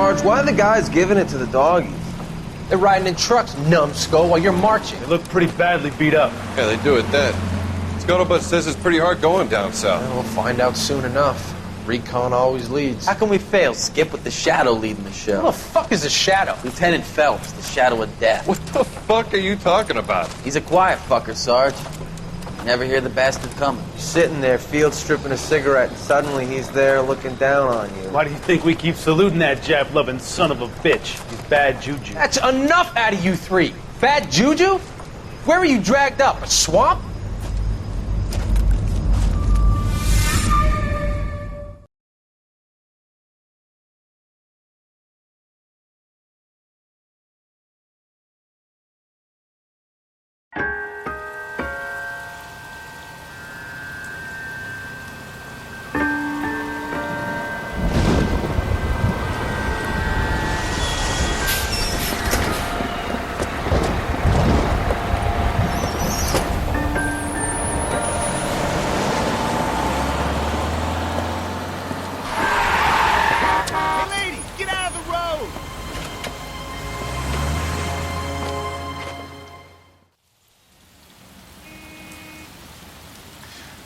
Sarge, why are the guys giving it to the doggies? They're riding in trucks, numbskull, while you're marching. They look pretty badly beat up. Yeah, they do at that. Scuttlebutt says it's pretty hard going down south. Well, we'll find out soon enough. Recon always leads. How can we fail, Skip, with the Shadow leading the show? Who the fuck is the Shadow? Lieutenant Phelps, the Shadow of Death. What the fuck are you talking about? He's a quiet fucker, Sarge. You never hear the bastard coming. You're sitting there, field stripping a cigarette, and suddenly he's there looking down on you. Why do you think we keep saluting that Jap-loving son of a bitch? He's bad juju. That's enough out of you three. Bad juju? Where were you dragged up? A swamp?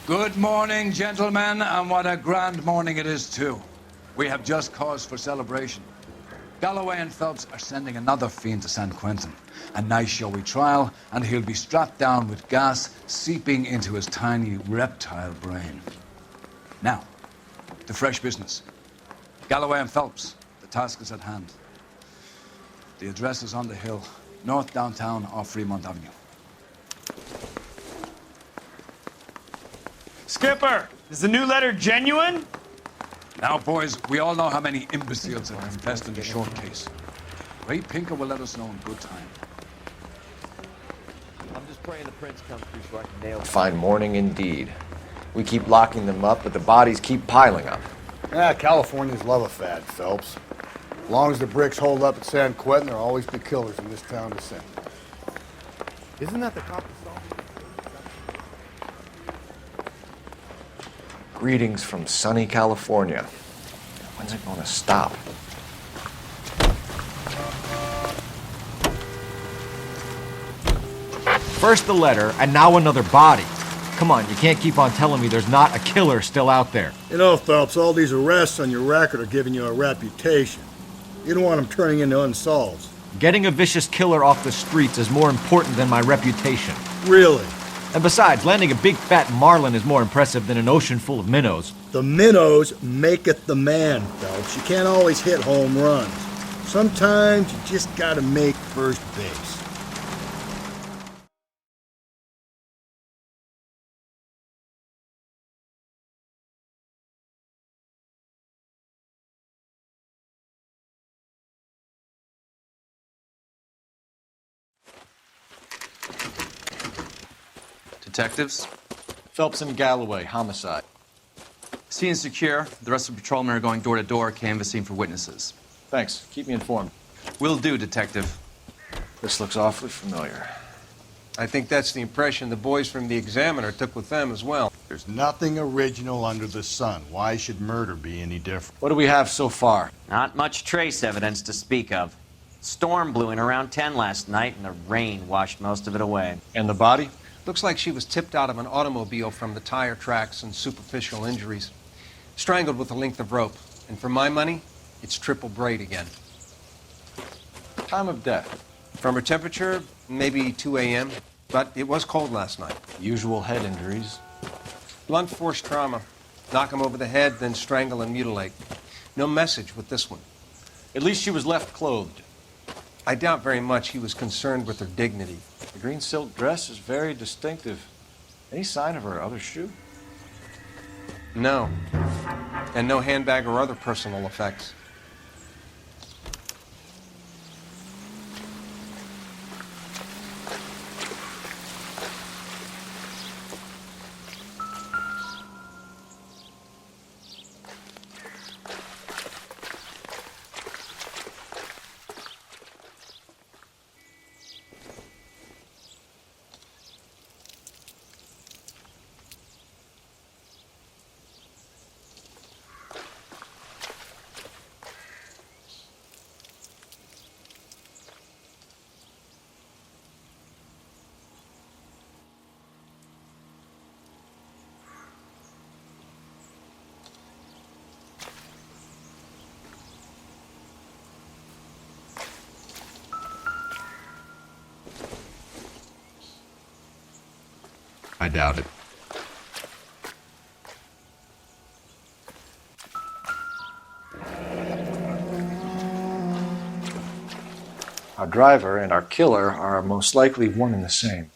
Good morning, gentlemen, and what a grand morning it is, too. We have just cause for celebration. Galloway and Phelps are sending another fiend to San Quentin. A nice showy trial, and he'll be strapped down with gas seeping into his tiny reptile brain. Now, to fresh business. Galloway and Phelps, the task is at hand. The address is on the hill, north downtown off Fremont Avenue. Skipper, is the new letter genuine? Now, boys, we all know how many imbeciles have confessed in the short case. Ray Pinker will let us know in good time. I'm just praying the prince comes through so I can nail it. Fine morning indeed. We keep locking them up, but the bodies keep piling up. Californians love a fad, Phelps. As long as the bricks hold up at San Quentin, there'll always be killers in this town to send. Isn't that the cop? Greetings from sunny California. When's it going to stop? First the letter, and now another body. Come on, you can't keep on telling me there's not a killer still out there. You know, Phelps, all these arrests on your record are giving you a reputation. You don't want them turning into unsolveds. Getting a vicious killer off the streets is more important than my reputation. Really? And besides, landing a big fat marlin is more impressive than an ocean full of minnows. The minnows maketh the man, Phelps. You can't always hit home runs. Sometimes you just gotta make first base. Detectives? Phelps and Galloway, homicide. Scene secure. The rest of the patrolmen are going door to door, canvassing for witnesses. Thanks. Keep me informed. Will do, Detective. This looks awfully familiar. I think that's the impression the boys from the Examiner took with them as well. There's nothing original under the sun. Why should murder be any different? What do we have so far? Not much trace evidence to speak of. Storm blew in around 10 last night, and the rain washed most of it away. And the body? Looks like she was tipped out of an automobile from the tire tracks and superficial injuries. Strangled with a length of rope. And for my money, it's triple braid again. Time of death? From her temperature, maybe 2 a.m., but it was cold last night. Usual head injuries. Blunt force trauma. Knock him over the head, then strangle and mutilate. No message with this one. At least she was left clothed. I doubt very much he was concerned with her dignity. The green silk dress is very distinctive. Any sign of her other shoe? No. And no handbag or other personal effects. I doubt it. Our driver and our killer are most likely one and the same.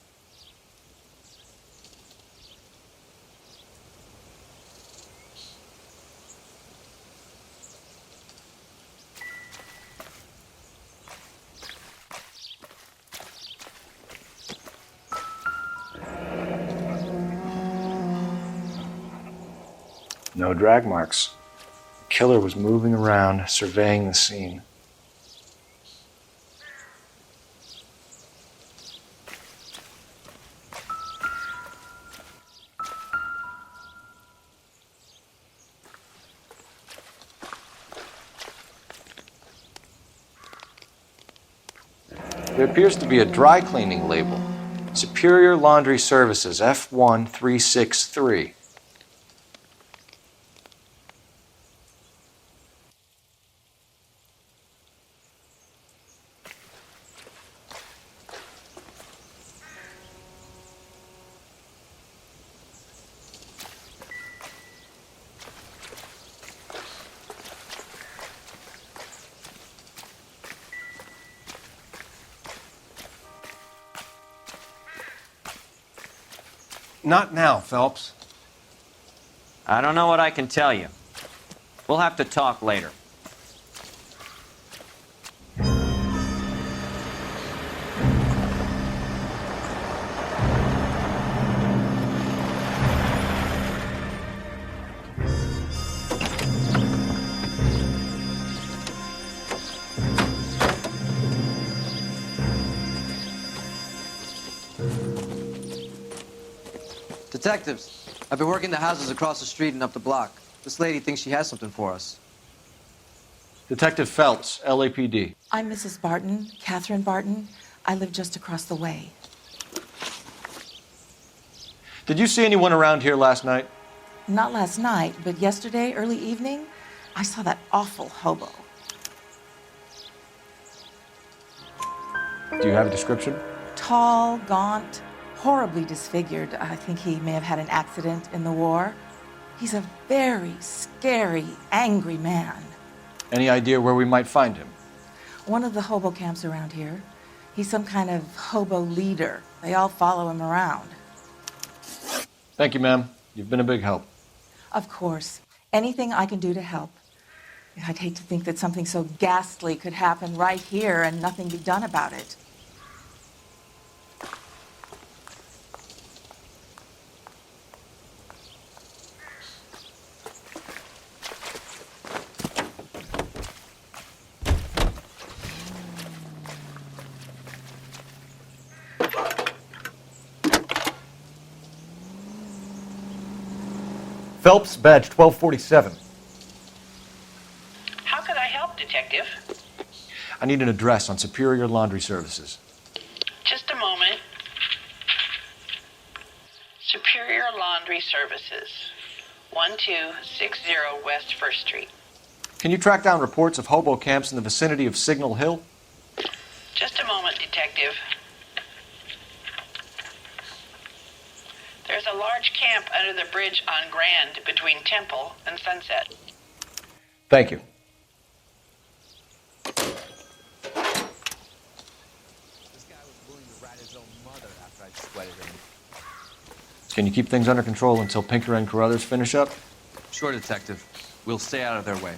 No drag marks. The killer was moving around, surveying the scene. There appears to be a dry cleaning label. Superior Laundry Services, F1363. Not now, Phelps. I don't know what I can tell you. We'll have to talk later. Detectives, I've been working the houses across the street and up the block. This lady thinks she has something for us. Detective Phelps, LAPD. I'm Mrs. Barton, Catherine Barton. I live just across the way. Did you see anyone around here last night? Not last night, but yesterday, early evening, I saw that awful hobo. Do you have a description? Tall, gaunt, horribly disfigured. I think he may have had an accident in the war. He's a very scary, angry man. Any idea where we might find him? One of the hobo camps around here. He's some kind of hobo leader. They all follow him around. Thank you, ma'am. You've been a big help. Of course. Anything I can do to help. I'd hate to think that something so ghastly could happen right here and nothing be done about it. Phelps, badge 1247. How could I help, Detective? I need an address on Superior Laundry Services. Just a moment. Superior Laundry Services, 1260 West 1st Street. Can you track down reports of hobo camps in the vicinity of Signal Hill? Just a moment, Detective. There's a large camp under the bridge on Grand between Temple and Sunset. Thank you. This guy was willing to rat his own mother after I'd sweated him. Can you keep things under control until Pinker and Carruthers finish up? Sure, Detective. We'll stay out of their way.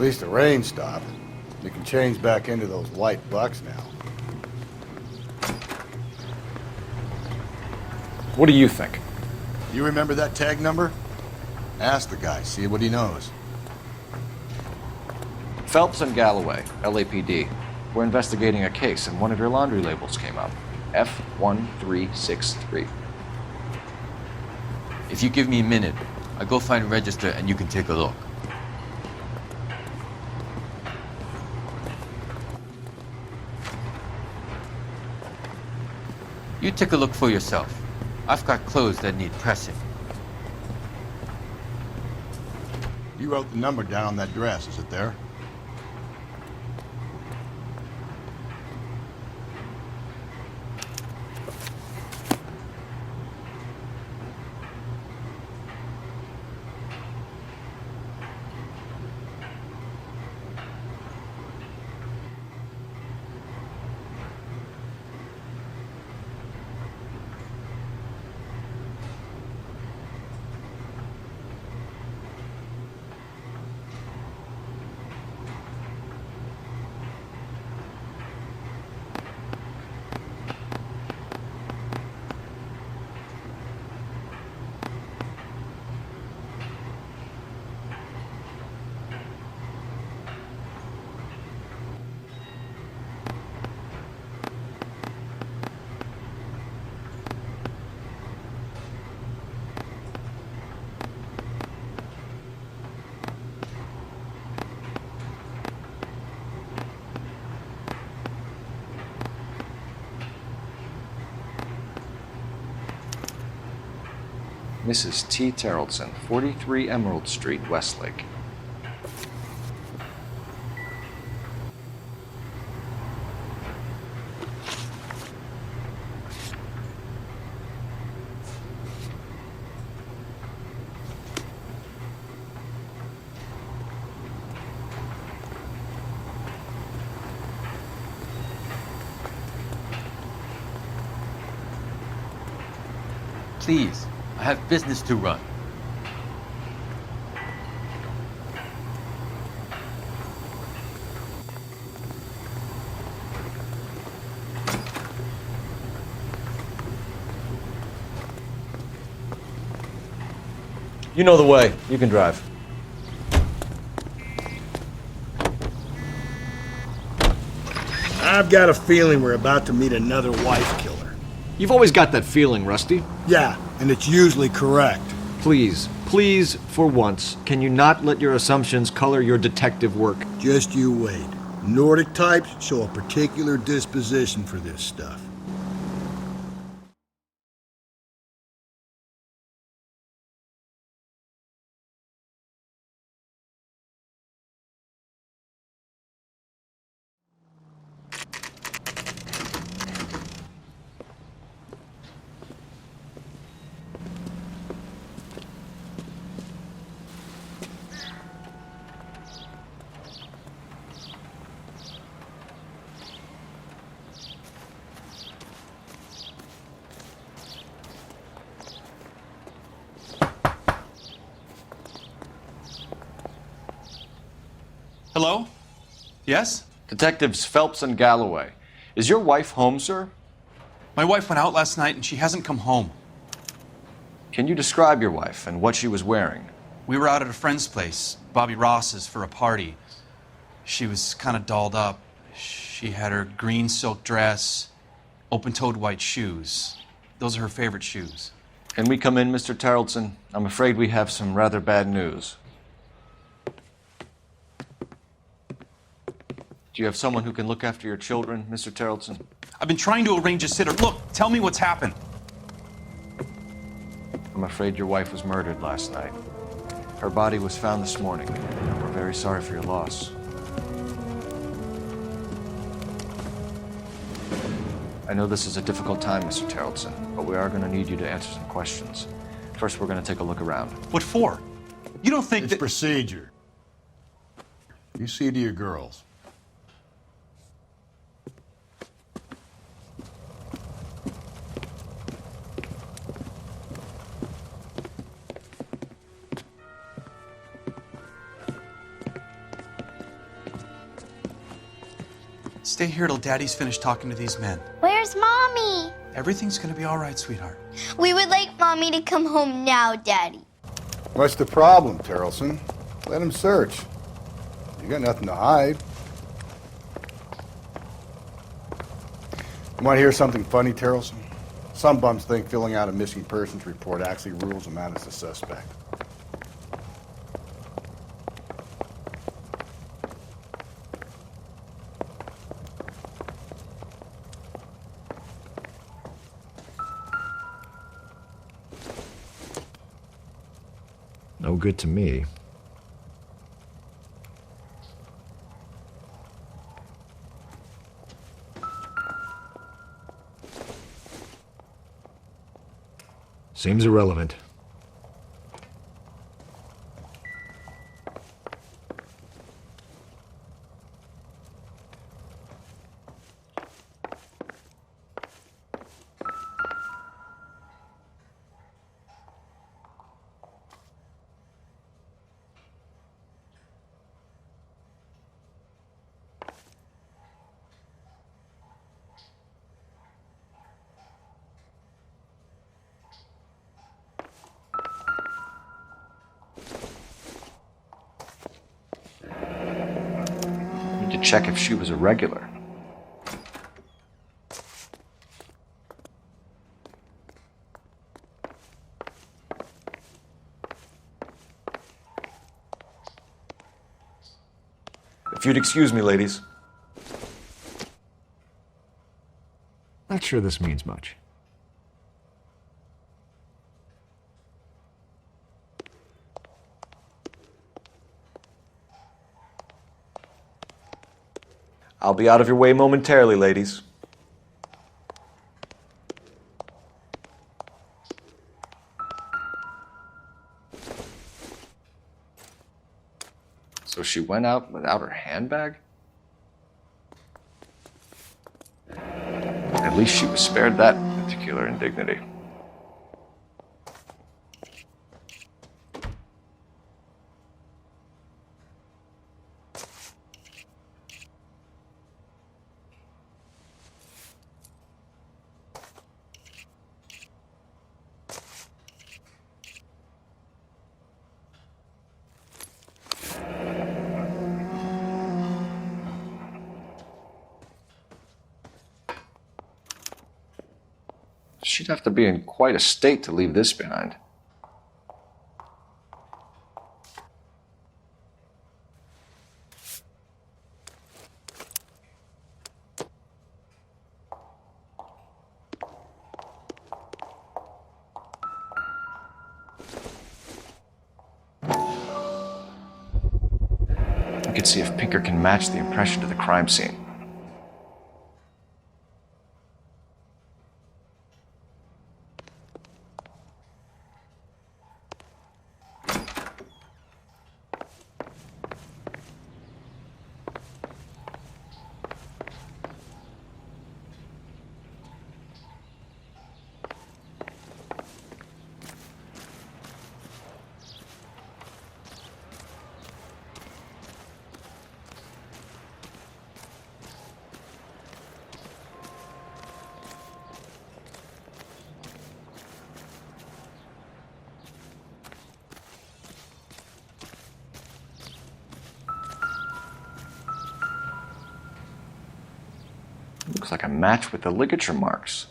least the rain stopped. You can change back into those white bucks now. What do you think? You remember that tag number? Ask the guy, see what he knows. Phelps and Galloway, LAPD. We're investigating a case, and one of your laundry labels came up. F1363. If you give me a minute, I'll go find a register and you can take a look. You take a look for yourself. I've got clothes that need pressing. You wrote the number down on that dress, is it there? Mrs. T. Terrellson, 43 Emerald Street, Westlake. Please, I have business to run. You know the way. You can drive. I've got a feeling we're about to meet another wife killer. You've always got that feeling, Rusty. Yeah, and it's usually correct. Please, please, for once, can you not let your assumptions color your detective work? Just you wait. Nordic types show a particular disposition for this stuff. Hello? Yes? Detectives Phelps and Galloway. Is your wife home, sir? My wife went out last night and she hasn't come home. Can you describe your wife and what she was wearing? We were out at a friend's place, Bobby Ross's, for a party. She was kind of dolled up. She had her green silk dress, open-toed white shoes. Those are her favorite shoes. Can we come in, Mr. Terrellson? I'm afraid we have some rather bad news. Do you have someone who can look after your children, Mr. Terrellson? I've been trying to arrange a sitter. Look, tell me what's happened. I'm afraid your wife was murdered last night. Her body was found this morning. We're very sorry for your loss. I know this is a difficult time, Mr. Terrellson, but we are going to need you to answer some questions. First, we're going to take a look around. What for? You don't think it's procedure. You see to your girls. Stay here till Daddy's finished talking to these men. Where's Mommy? Everything's gonna be all right, sweetheart. We would like Mommy to come home now, Daddy. What's the problem, Terrelson? Let him search. You got nothing to hide. You want to hear something funny, Terrelson? Some bums think filling out a missing persons report actually rules them out as a suspect. No good to me. Seems irrelevant. To check if she was a regular. If you'd excuse me, ladies. Not sure this means much. I'll be out of your way momentarily, ladies. So she went out without her handbag? At least she was spared that particular indignity. She'd have to be in quite a state to leave this behind. We could see if Pinker can match the impression to the crime scene. Looks like a match with the ligature marks.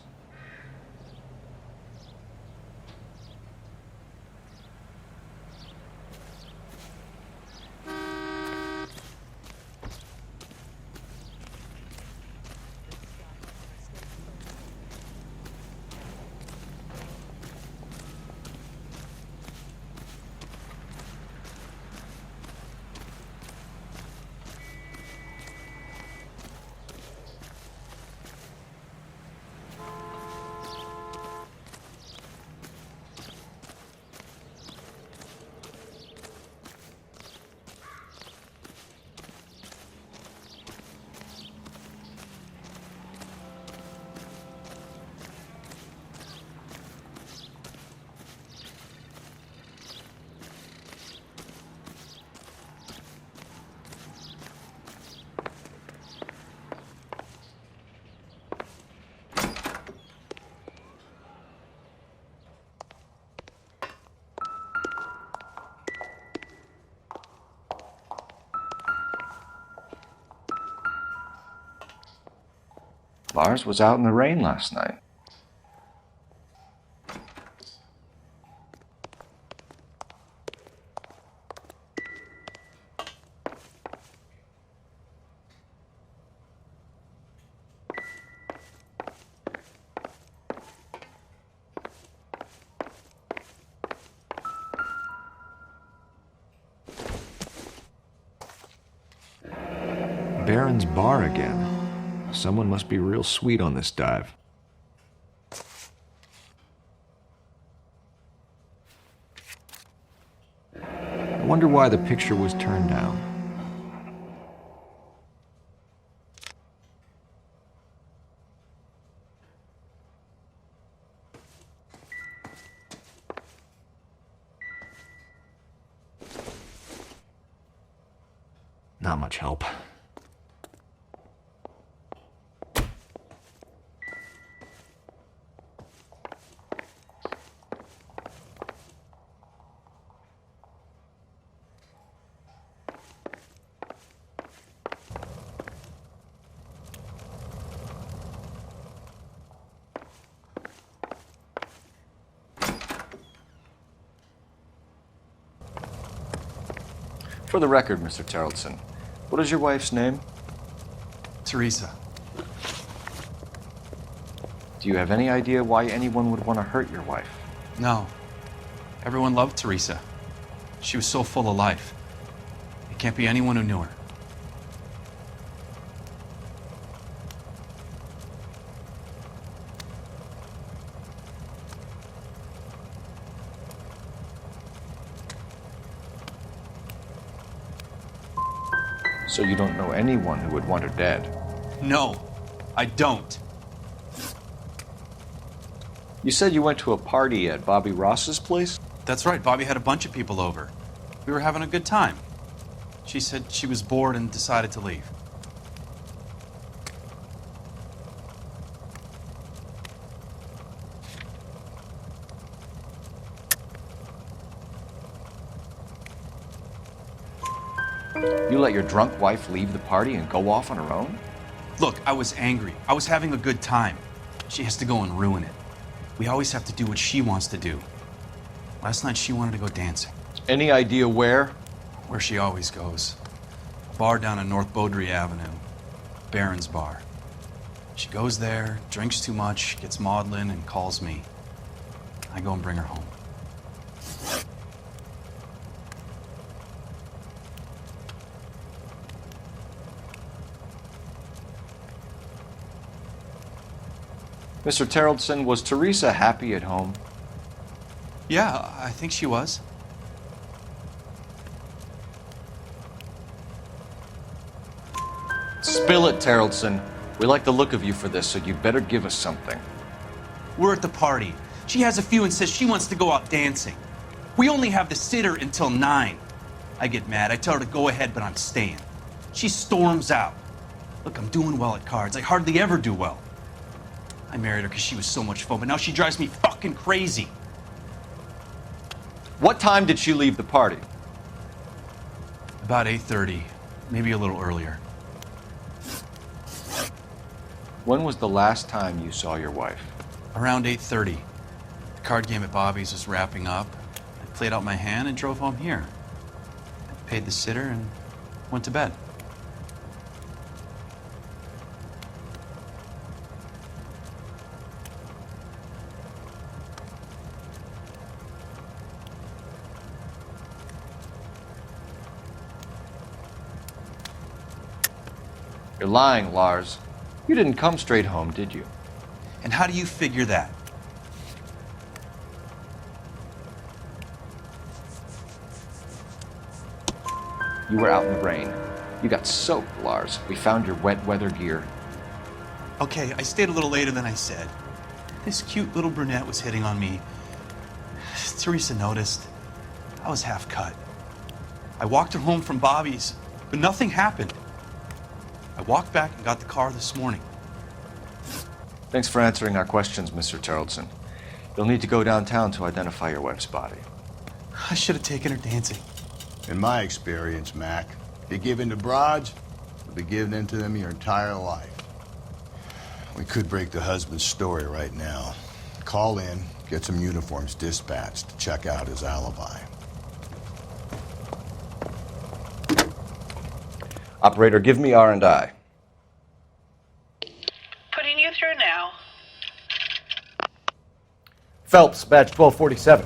Lars was out in the rain last night. Baron's bar again. Someone must be real sweet on this dive. I wonder why the picture was turned down. Not much help. For the record, Mr. Terrelson, what is your wife's name? Teresa. Do you have any idea why anyone would want to hurt your wife? No. Everyone loved Teresa. She was so full of life. It can't be anyone who knew her. So you don't know anyone who would want her dead? No, I don't. You said you went to a party at Bobby Ross's place? That's right, Bobby had a bunch of people over. We were having a good time. She said she was bored and decided to leave. You let your drunk wife leave the party and go off on her own? Look, I was angry. I was having a good time. She has to go and ruin it. We always have to do what she wants to do. Last night she wanted to go dancing. Any idea where? Where she always goes. A bar down on North Beaudry Avenue. Baron's bar. She goes there, drinks too much, gets maudlin, and calls me. I go and bring her home. Mr. Terrelson, was Teresa happy at home? Yeah, I think she was. Spill it, Terrelson. We like the look of you for this, so you better give us something. We're at the party. She has a few and says she wants to go out dancing. We only have the sitter until 9. I get mad. I tell her to go ahead, but I'm staying. She storms out. Look, I'm doing well at cards. I hardly ever do well. I married her because she was so much fun, but now she drives me fucking crazy. What time did she leave the party? About 8:30, maybe a little earlier. When was the last time you saw your wife? Around 8:30. The card game at Bobby's was wrapping up. I played out my hand and drove home here. I paid the sitter and went to bed. You're lying, Lars. You didn't come straight home, did you? And how do you figure that? You were out in the rain. You got soaked, Lars. We found your wet weather gear. Okay, I stayed a little later than I said. This cute little brunette was hitting on me. Teresa noticed. I was half cut. I walked her home from Bobby's, but nothing happened. I walked back and got the car this morning. Thanks for answering our questions, Mr. Terrelson. You'll need to go downtown to identify your wife's body. I should have taken her dancing. In my experience, Mac, if you give in to broads, you'll be giving in to them your entire life. We could break the husband's story right now. Call in, get some uniforms dispatched to check out his alibi. Operator, give me R&I. Putting you through now. Phelps, badge 1247.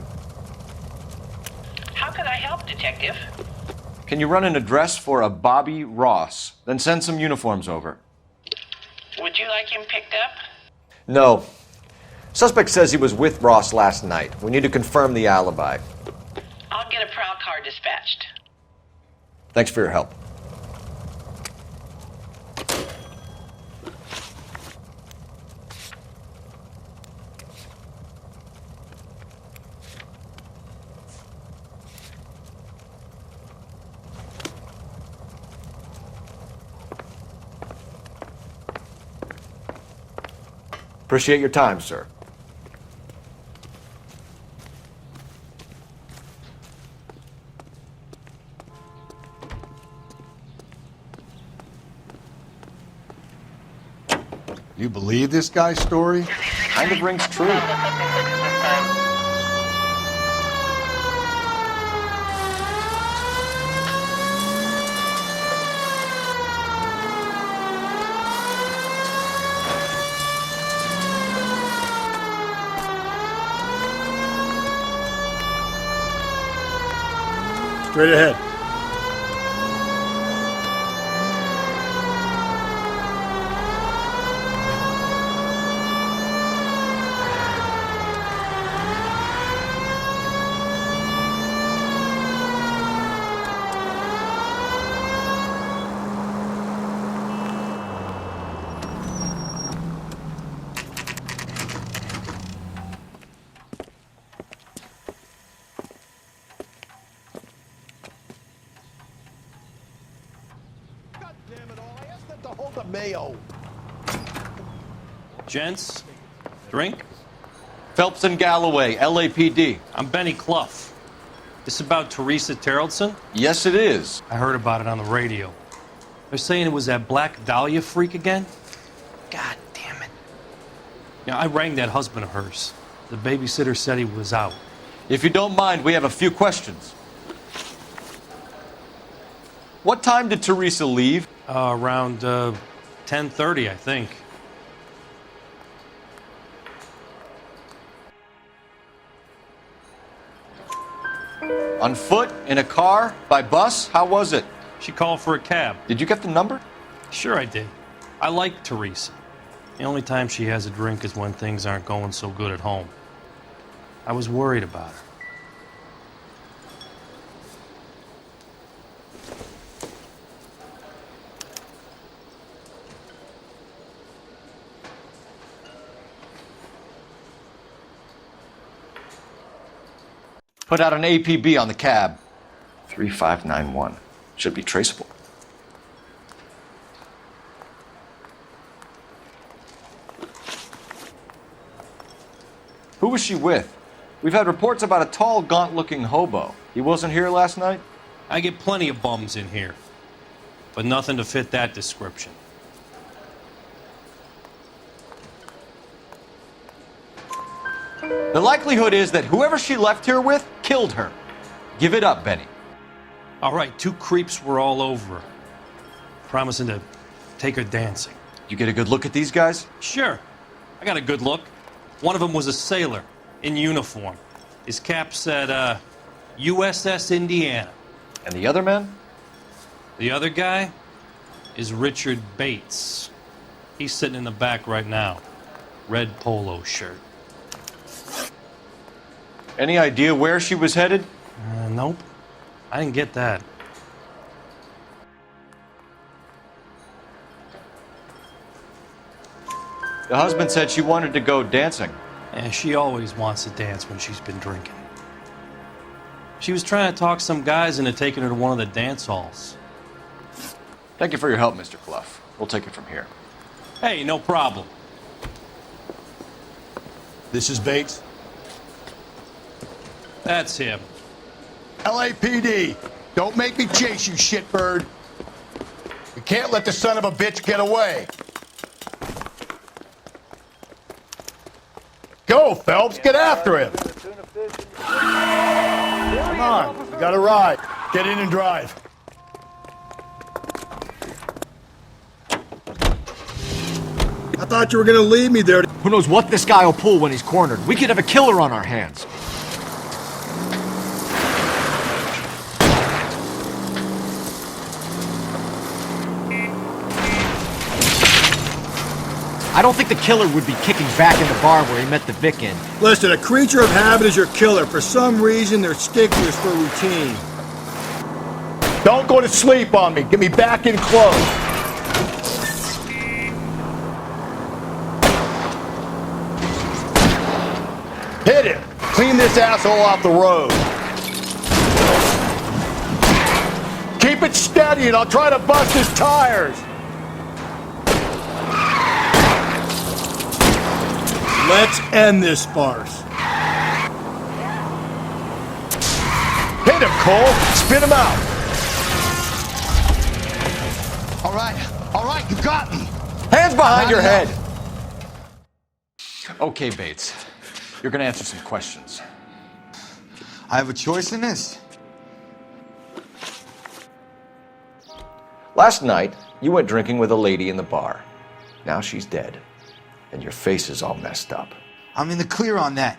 How could I help, Detective? Can you run an address for a Bobby Ross? Then send some uniforms over. Would you like him picked up? No. Suspect says he was with Ross last night. We need to confirm the alibi. I'll get a prowl car dispatched. Thanks for your help. Appreciate your time, sir. You believe this guy's story? Kind of rings true. Straight ahead. Mayo. Gents, drink? Phelps and Galloway, LAPD. I'm Benny Clough. This about Teresa Terrellson? Yes, it is. I heard about it on the radio. They're saying it was that Black Dahlia freak again? God damn it. Now, I rang that husband of hers. The babysitter said he was out. If you don't mind, we have a few questions. What time did Teresa leave? Around 10:30, I think. On foot? In a car? By bus? How was it? She called for a cab. Did you get the number? Sure I did. I like Teresa. The only time she has a drink is when things aren't going so good at home. I was worried about her. Put out an APB on the cab. 3591. Should be traceable. Who was she with? We've had reports about a tall, gaunt-looking hobo. He wasn't here last night? I get plenty of bums in here, but nothing to fit that description. The likelihood is that whoever she left here with killed her. Give it up, Benny. All right, two creeps were all over her, promising to take her dancing. You get a good look at these guys? Sure. I got a good look. One of them was a sailor in uniform. His cap said, USS Indiana. And the other man? The other guy is Richard Bates. He's sitting in the back right now. Red polo shirt. Any idea where she was headed? Nope. I didn't get that. The husband said she wanted to go dancing. Yeah, she always wants to dance when she's been drinking. She was trying to talk some guys into taking her to one of the dance halls. Thank you for your help, Mr. Clough. We'll take it from here. Hey, no problem. This is Bates. That's him. LAPD, don't make me chase you, shitbird. We can't let the son of a bitch get away. go, Phelps. Get after him. Come on, we got a ride. Get in and drive. I thought you were gonna leave me there. Who knows what this guy will pull when he's cornered? We could have a killer on our hands. I don't think the killer would be kicking back in the bar where he met the Vic in. Listen, a creature of habit is your killer. For some reason, they're sticklers for routine. Don't go to sleep on me. Get me back in close. Hit him. Clean this asshole off the road. Keep it steady and I'll try to bust his tires. Let's end this farce. Hit him, Cole. Spit him out. All right, you got me. Hands behind your head. Okay, Bates. You're gonna answer some questions. I have a choice in this. Last night, you went drinking with a lady in the bar. Now she's dead. And your face is all messed up. I'm in the clear on that.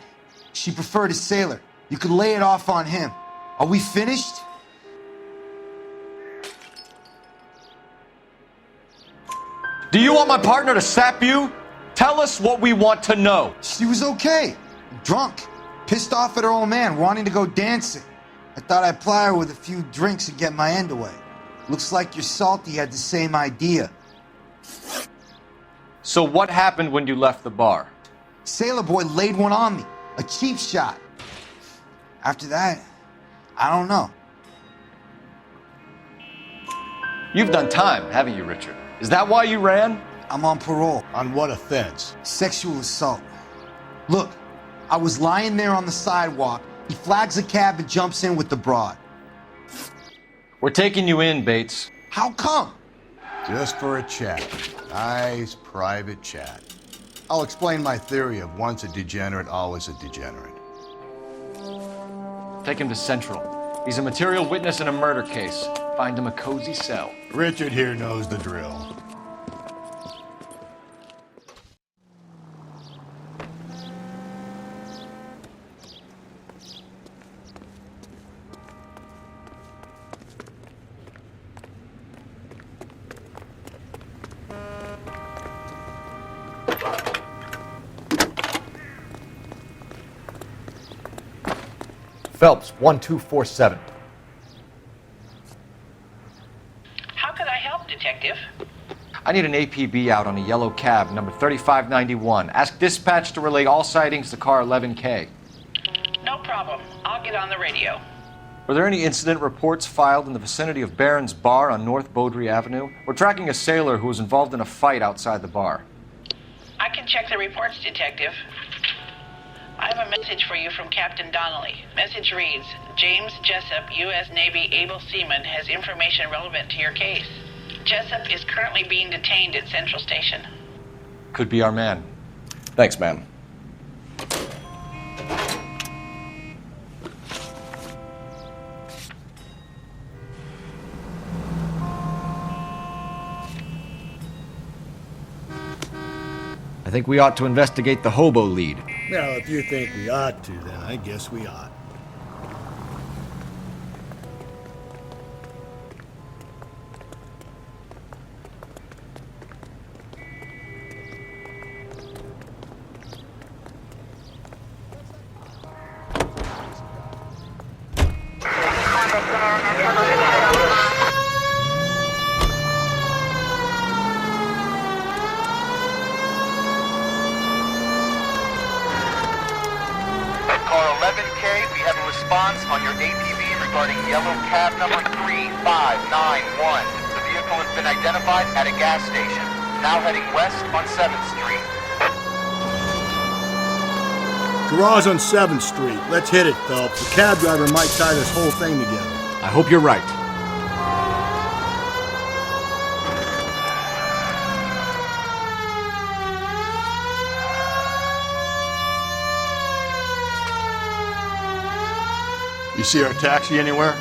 She preferred a sailor. You could lay it off on him. Are we finished? Do you want my partner to sap you? Tell us what we want to know. She was okay. Drunk. Pissed off at her old man, wanting to go dancing. I thought I'd ply her with a few drinks and get my end away. Looks like your Salty had the same idea. So what happened when you left the bar? Sailor boy laid one on me. A cheap shot. After that, I don't know. You've done time, haven't you, Richard? Is that why you ran? I'm on parole. On what offense? Sexual assault. Look, I was lying there on the sidewalk. He flags a cab and jumps in with the broad. We're taking you in, Bates. How come? Just for a chat. Nice private chat. I'll explain my theory of once a degenerate, always a degenerate. Take him to Central. He's a material witness in a murder case. Find him a cozy cell. Richard here knows the drill. Phelps, 1247. How could I help, Detective? I need an APB out on a yellow cab, number 3591. Ask dispatch to relay all sightings to car 11K. No problem. I'll get on the radio. Were there any incident reports filed in the vicinity of Barron's Bar on North Beaudry Avenue? We're tracking a sailor who was involved in a fight outside the bar. I can check the reports, Detective. I have a message for you from Captain Donnelly. Message reads, James Jessup, U.S. Navy able seaman, has information relevant to your case. Jessup is currently being detained at Central Station. Could be our man. Thanks, ma'am. I think we ought to investigate the hobo lead. Well, if you think we ought to, then I guess we ought. On your APB regarding yellow cab number 3591. The vehicle has been identified at a gas station. Now heading west on 7th Street. Garage on 7th Street. Let's hit it, Phelps. The cab driver might tie this whole thing together. I hope you're right. You see our taxi anywhere?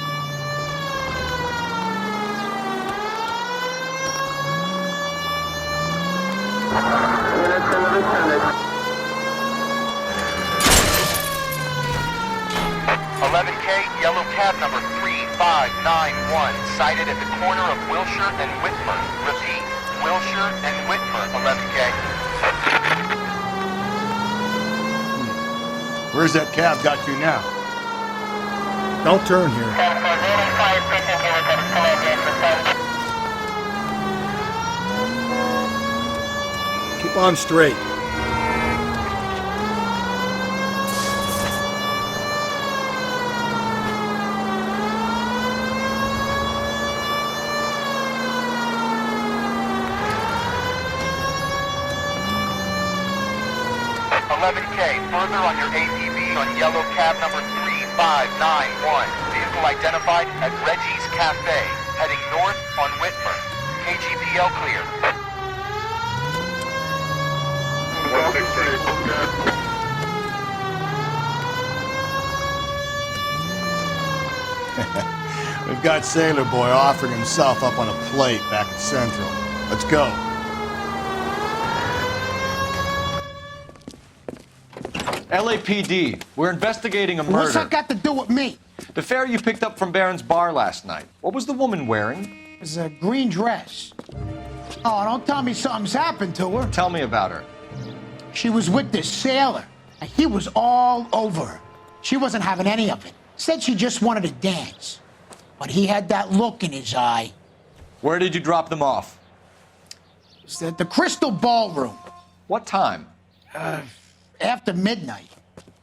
Yellow cab number 3591, sighted at the corner of Wilshire and Whitmer. Repeat, Wilshire and Whitmer, 11K. Where's that cab got you now? Don't turn here. Keep on straight. Further on your APB on yellow cab number 3591. Vehicle identified at Reggie's Cafe, heading north on Whitmer. KGPL clear. We've got Sailor Boy offering himself up on a plate back at Central. Let's go. LAPD, we're investigating a murder. What's that got to do with me? The fare you picked up from Barron's bar last night. What was the woman wearing? It was a green dress. Oh, don't tell me something's happened to her. Tell me about her. She was with this sailor, and he was all over her. She wasn't having any of it. Said she just wanted to dance. But he had that look in his eye. Where did you drop them off? It was at the Crystal Ballroom. What time? After midnight.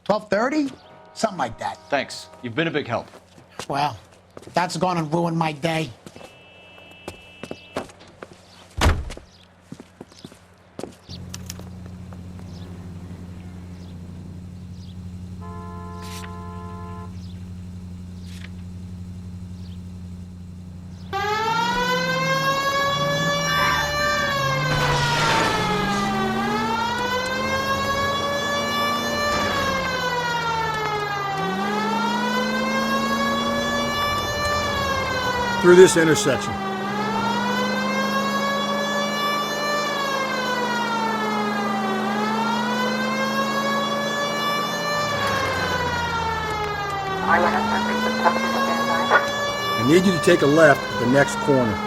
12:30? Something like that. Thanks. You've been a big help. Well, that's gonna ruin my day. Through this intersection. I need you to take a left at the next corner.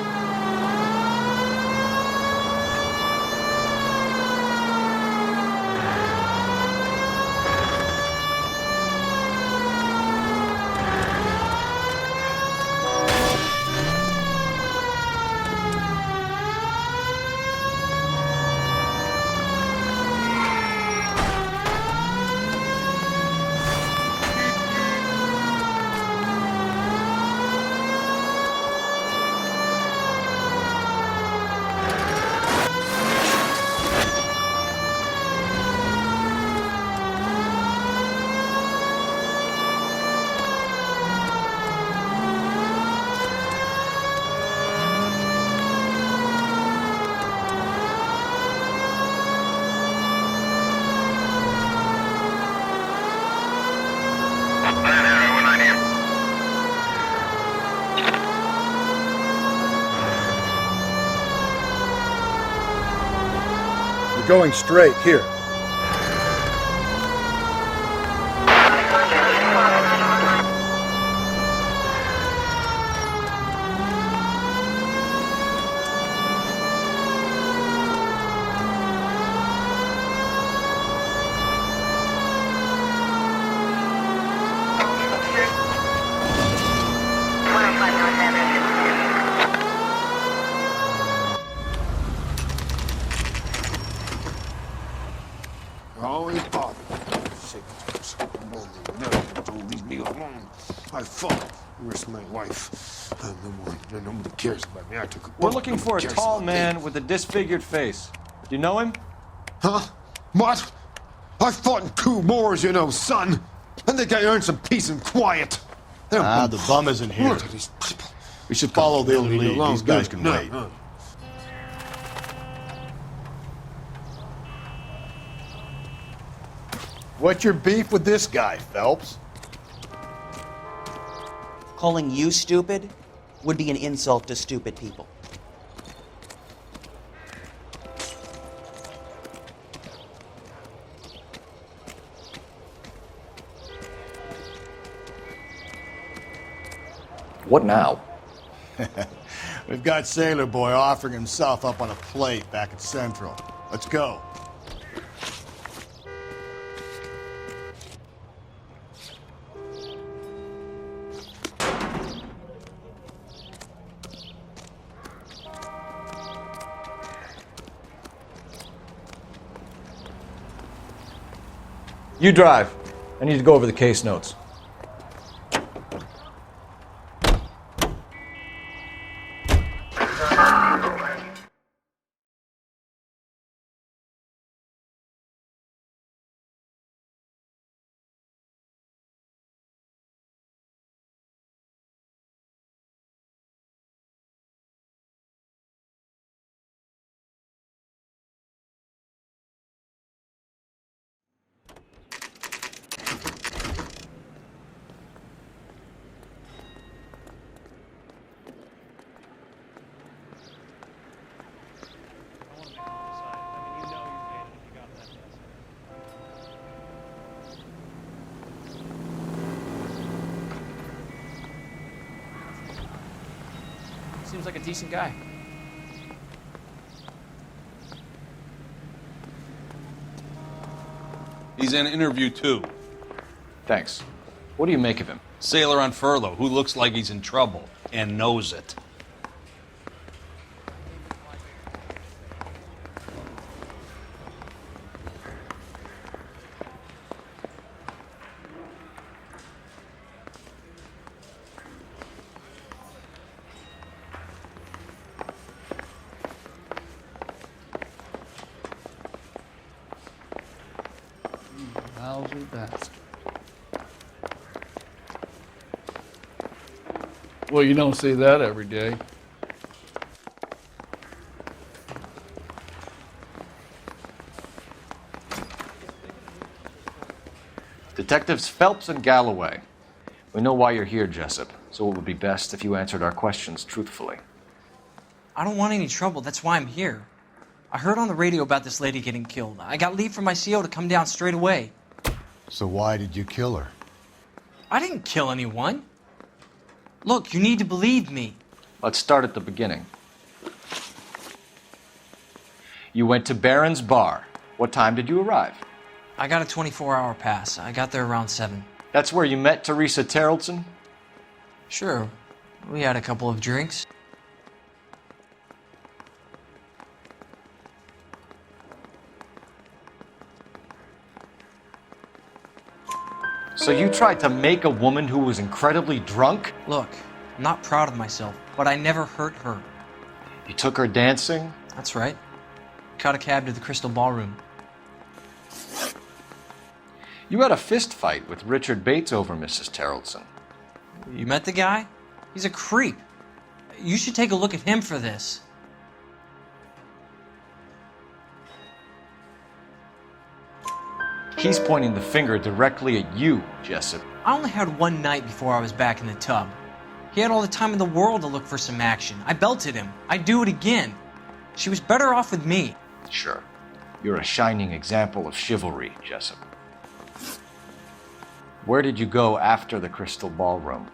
Going straight here. We're looking for a tall man with a disfigured face. Do you know him? Huh? What? I fought in 2 wars, you know, son. I think I earned some peace and quiet. The bum isn't here. We should follow the lead. These guys can wait. What's your beef with this guy, Phelps? Calling you stupid would be an insult to stupid people. What now? We've got Sailor Boy offering himself up on a plate back at Central. Let's go. You drive. I need to go over the case notes. Seems like a decent guy. He's in interview 2. Thanks. What do you make of him? Sailor on furlough who looks like he's in trouble and knows it. Lousy bastard. Well, you don't see that every day. Detectives Phelps and Galloway. We know why you're here, Jessup, so it would be best if you answered our questions truthfully. I don't want any trouble. That's why I'm here. I heard on the radio about this lady getting killed. I got leave from my CO to come down straight away. So why did you kill her? I didn't kill anyone. Look, you need to believe me. Let's start at the beginning. You went to Barron's Bar. What time did you arrive? I got a 24-hour pass. I got there around 7. That's where you met Teresa Terrellson? Sure. We had a couple of drinks. So you tried to make a woman who was incredibly drunk? Look, I'm not proud of myself, but I never hurt her. You took her dancing? That's right. Caught a cab to the Crystal Ballroom. You had a fist fight with Richard Bates over Mrs. Terrellson. You met the guy? He's a creep. You should take a look at him for this. He's pointing the finger directly at you, Jessup. I only had one night before I was back in the tub. He had all the time in the world to look for some action. I belted him. I'd do it again. She was better off with me. Sure. You're a shining example of chivalry, Jessup. Where did you go after the Crystal Ballroom?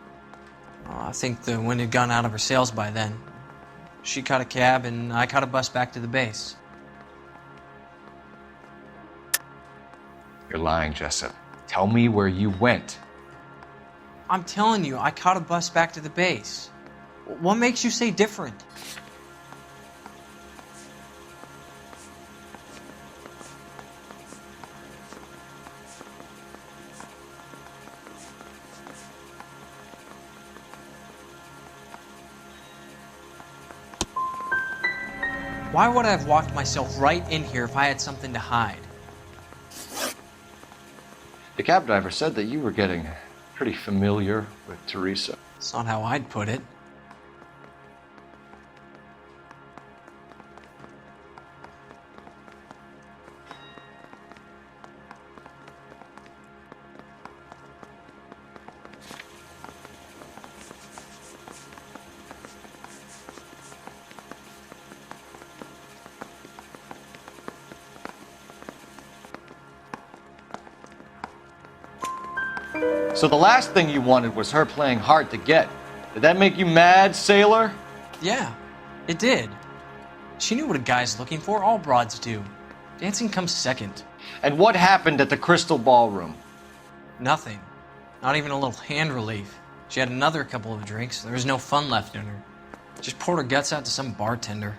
I think the wind had gone out of her sails by then. She caught a cab and I caught a bus back to the base. You're lying, Jessup. Tell me where you went. I'm telling you, I caught a bus back to the base. What makes you say different? Why would I have walked myself right in here if I had something to hide? The cab driver said that you were getting pretty familiar with Teresa. It's not how I'd put it. So the last thing you wanted was her playing hard to get. Did that make you mad, sailor? Yeah, it did. She knew what a guy's looking for. All broads do. Dancing comes second. And what happened at the Crystal Ballroom? Nothing. Not even a little hand relief. She had another couple of drinks. There was no fun left in her. Just poured her guts out to some bartender.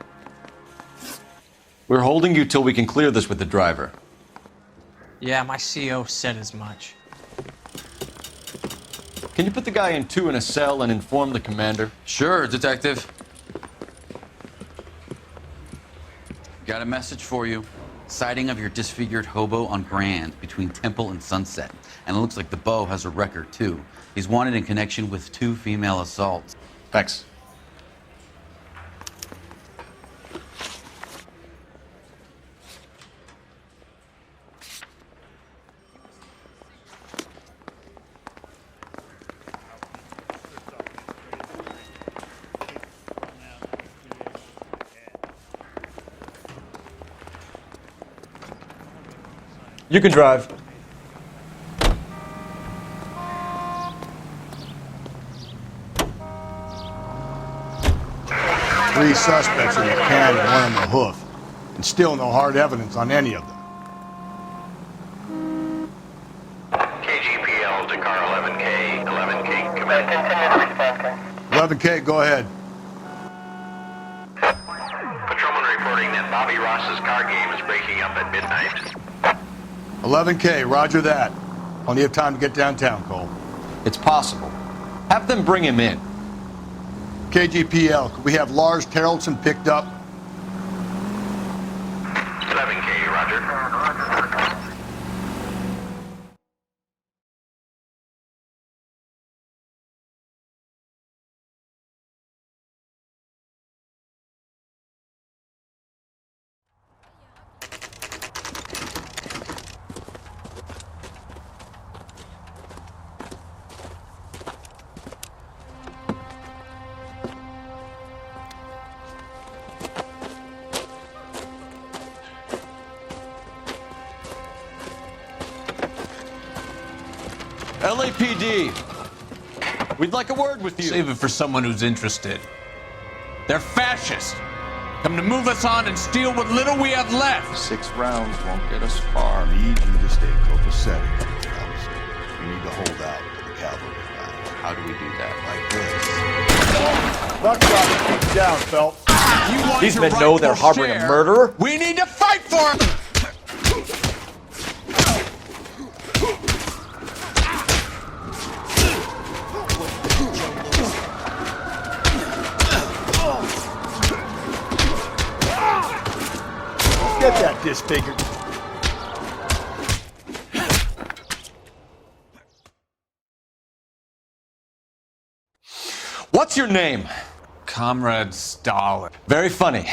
We're holding you till we can clear this with the driver. Yeah, my CO said as much. Can you put the guy in two in a cell and inform the commander? Sure, Detective. Got a message for you. Sighting of your disfigured hobo on Grand between Temple and Sunset. And it looks like the beau has a record, too. He's wanted in connection with 2 female assaults. Thanks. You can drive. Three suspects in the can and one in the hoof. And still no hard evidence on any of them. KGPL to car 11K, 11K, command. Continue response. 11K, go ahead. Patrolman reporting that Bobby Ross's car game is breaking up at midnight. 11K, roger that. Plenty of time to get downtown, Cole. It's possible. Have them bring him in. KGPL, could we have Lars Terrelson picked up? 11K, roger. LAPD, we'd like a word with you. Save it for someone who's interested. They're fascists. Come to move us on and steal what little we have left. 6 rounds won't get us far. I need you to stay copacetic. You need to hold out until the cavalry arrive. How do we do that? Like this. Buck drop, keep down, Phelps. You want These your men know they're rightful harboring a share? murderer? We need to fight for him! Get that disfigured. What's your name? Comrade Stalin. Very funny.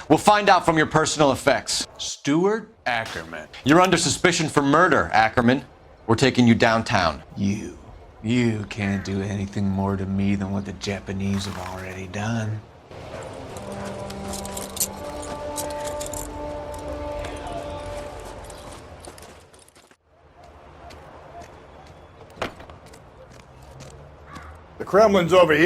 We'll find out from your personal effects. Stuart Ackerman. You're under suspicion for murder, Ackerman. We're taking you downtown. You can't do anything more to me than what the Japanese have already done. The Kremlin's over here.